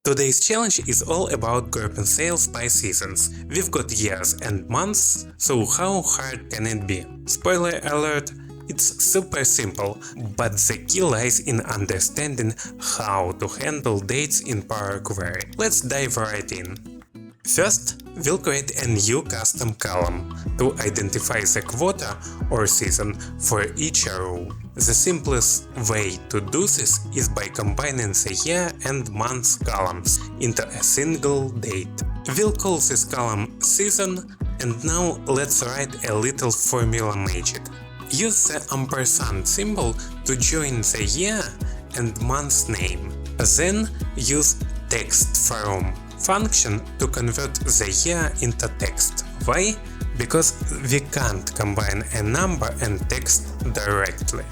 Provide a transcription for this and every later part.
Today's challenge is all about grouping sales by seasons. We've got years and months, so how hard can it be? Spoiler alert, it's super simple, but the key lies in understanding how to handle dates in Power Query. Let's dive right in. First, we'll create a new custom column to identify the quarter or season for each row. The simplest way to do this is by combining the year and month columns into a single date. We'll call this column season, and now let's write a little formula magic. Use the ampersand symbol to join the year and month name. Then use text_from function to convert the year into text. Why? Because we can't combine a number and text directly.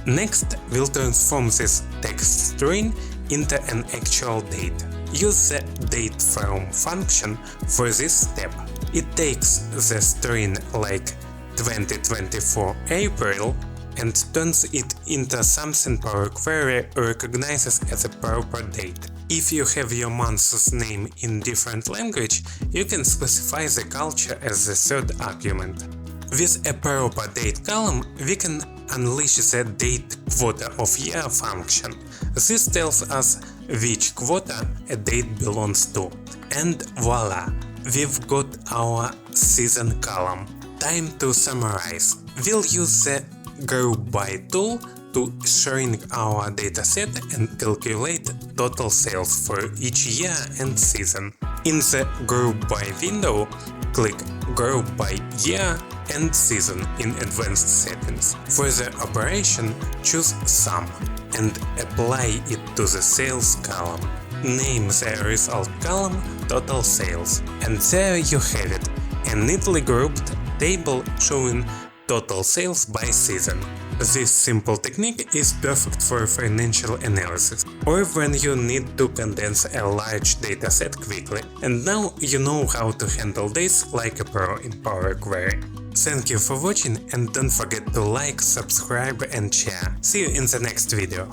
Next, we'll transform this text string into an actual date. Use the dateFrom function for this step. It takes the string like 2024 April and turns it into something Power Query recognizes as a proper date. If you have your month's name in different language, you can specify the culture as the third argument. With a proper date column, we can unleash the Date.QuarterOfYear function. This tells us which quarter a date belongs to. And voila! We've got our season column. Time to summarize. We'll use the Group By tool to shrink our dataset and calculate total sales for each year and season. In the Group By window, click Group By Year and Season in Advanced Settings. For the operation, choose Sum and apply it to the Sales column. Name the result column Total Sales. And there you have it, a neatly grouped table showing total sales by season. This simple technique is perfect for financial analysis or when you need to condense a large dataset quickly. And now you know how to handle this like a pro in Power Query. Thank you for watching, and don't forget to like, subscribe and share. See you in the next video.